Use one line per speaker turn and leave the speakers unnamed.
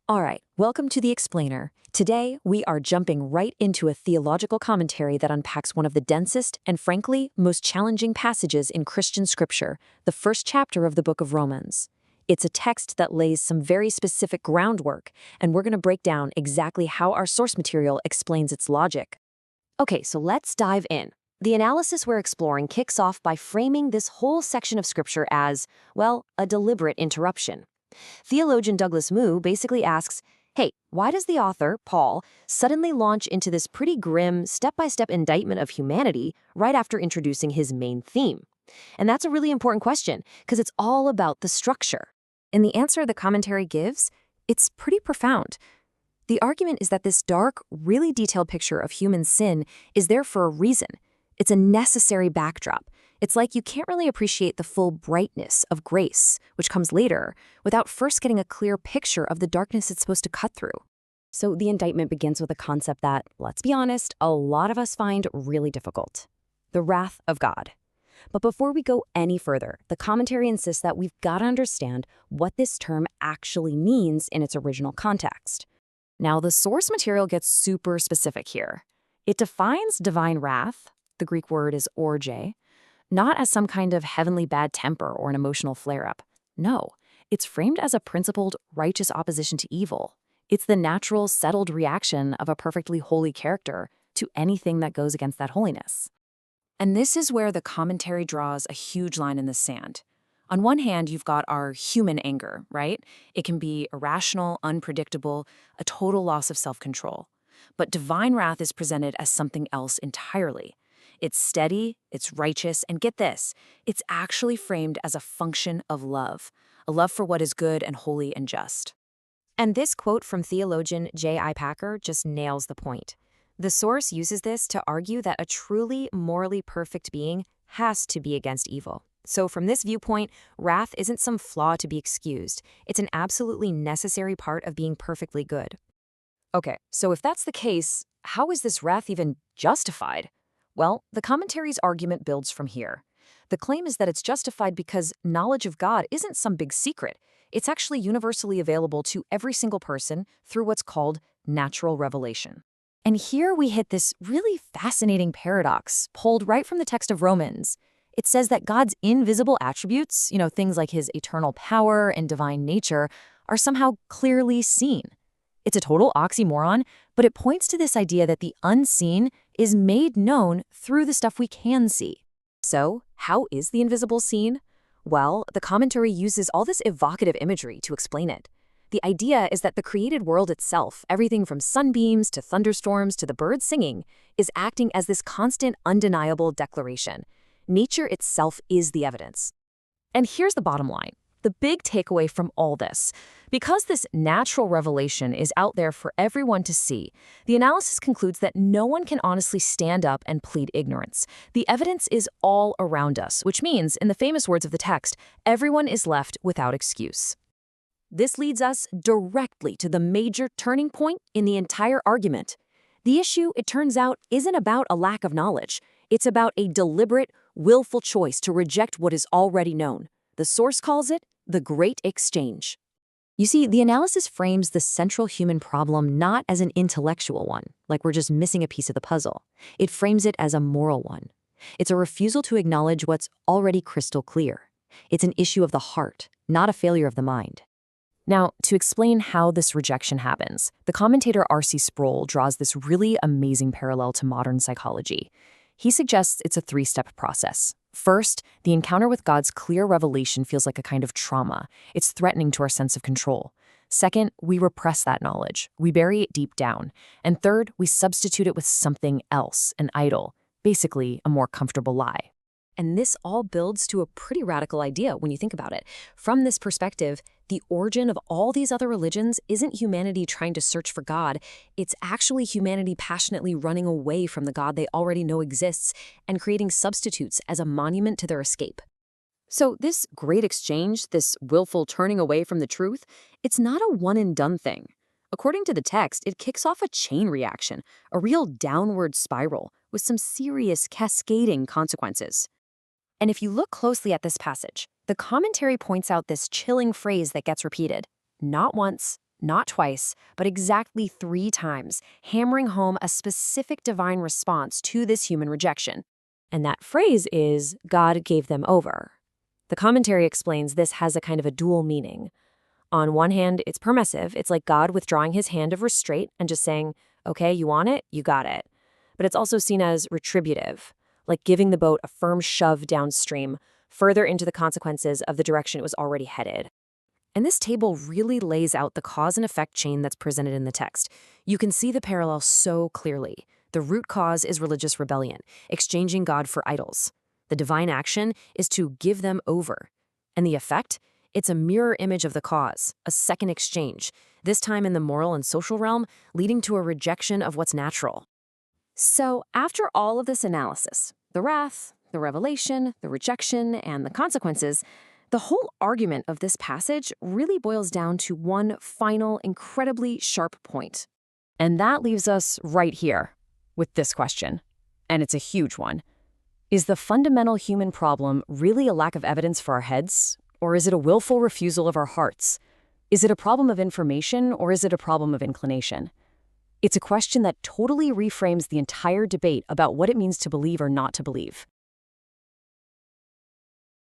All right, welcome to The Explainer. Today, we are jumping right into a theological commentary that unpacks one of the densest and, frankly, most challenging passages in Christian scripture, the first chapter of the book of Romans. It's a text that lays some very specific groundwork, and we're going to break down exactly how our source material explains its logic. Okay, so let's dive in. The analysis we're exploring kicks off by framing this whole section of scripture as, well, a deliberate interruption. Theologian Douglas Moo basically asks, hey, why does the author, Paul, suddenly launch into this pretty grim, step-by-step indictment of humanity right after introducing his main theme? And that's a really important question, because it's all about the structure. And the answer the commentary gives, it's pretty profound. The argument is that this dark, really detailed picture of human sin is there for a reason. It's a necessary backdrop. It's like you can't really appreciate the full brightness of grace, which comes later, without first getting a clear picture of the darkness it's supposed to cut through. So the indictment begins with a concept that, let's be honest, a lot of us find really difficult: the wrath of God. But before we go any further, the commentary insists that we've got to understand what this term actually means in its original context. Now, the source material gets super specific here. It defines divine wrath, the Greek word is orge, not as some kind of heavenly bad temper or an emotional flare-up. No, it's framed as a principled, righteous opposition to evil. It's the natural, settled reaction of a perfectly holy character to anything that goes against that holiness. And this is where the commentary draws a huge line in the sand. On one hand, you've got our human anger, right? It can be irrational, unpredictable, a total loss of self-control. But divine wrath is presented as something else entirely. It's steady, it's righteous, and get this, it's actually framed as a function of love, a love for what is good and holy and just. And this quote from theologian J.I. Packer just nails the point. The source uses this to argue that a truly morally perfect being has to be against evil. So from this viewpoint, wrath isn't some flaw to be excused. It's an absolutely necessary part of being perfectly good. Okay, so if that's the case, how is this wrath even justified? Well, the commentary's argument builds from here. The claim is that it's justified because knowledge of God isn't some big secret. It's actually universally available to every single person through what's called natural revelation. And here we hit this really fascinating paradox, pulled right from the text of Romans. It says that God's invisible attributes, things like his eternal power and divine nature, are somehow clearly seen. It's a total oxymoron, but it points to this idea that the unseen is made known through the stuff we can see. So, how is the invisible seen? Well, the commentary uses all this evocative imagery to explain it. The idea is that the created world itself, everything from sunbeams to thunderstorms to the birds singing, is acting as this constant, undeniable declaration. Nature itself is the evidence. And here's the bottom line. The big takeaway from all this: because this natural revelation is out there for everyone to see, the analysis concludes that no one can honestly stand up and plead ignorance. The evidence is all around us, which means, in the famous words of the text, everyone is left without excuse. This leads us directly to the major turning point in the entire argument. The issue, it turns out, isn't about a lack of knowledge. It's about a deliberate, willful choice to reject what is already known. The source calls it the Great Exchange. You see, the analysis frames the central human problem not as an intellectual one, like we're just missing a piece of the puzzle. It frames it as a moral one. It's a refusal to acknowledge what's already crystal clear. It's an issue of the heart, not a failure of the mind. Now, to explain how this rejection happens, the commentator R.C. Sproul draws this really amazing parallel to modern psychology. He suggests it's a three-step process. First, the encounter with God's clear revelation feels like a kind of trauma. It's threatening to our sense of control. Second, we repress that knowledge. We bury it deep down. And third, we substitute it with something else, an idol, basically a more comfortable lie. And this all builds to a pretty radical idea when you think about it. From this perspective, the origin of all these other religions isn't humanity trying to search for God. It's actually humanity passionately running away from the God they already know exists and creating substitutes as a monument to their escape. So this great exchange, this willful turning away from the truth, it's not a one-and-done thing. According to the text, it kicks off a chain reaction, a real downward spiral with some serious cascading consequences. And if you look closely at this passage, the commentary points out this chilling phrase that gets repeated: not once, not twice, but exactly 3 times, hammering home a specific divine response to this human rejection. And that phrase is, God gave them over. The commentary explains this has a kind of a dual meaning. On one hand, it's permissive. It's like God withdrawing his hand of restraint and just saying, okay, you want it? You got it. But it's also seen as retributive, like giving the boat a firm shove downstream, further into the consequences of the direction it was already headed. And this table really lays out the cause and effect chain that's presented in the text. You can see the parallel so clearly. The root cause is religious rebellion, exchanging God for idols. The divine action is to give them over. And the effect? It's a mirror image of the cause, a second exchange, this time in the moral and social realm, leading to a rejection of what's natural. So, after all of this analysis, the wrath, the revelation, the rejection, and the consequences, the whole argument of this passage really boils down to one final, incredibly sharp point. And that leaves us right here with this question, and it's a huge one. Is the fundamental human problem really a lack of evidence for our heads, or is it a willful refusal of our hearts? Is it a problem of information, or is it a problem of inclination? It's a question that totally reframes the entire debate about what it means to believe or not to believe.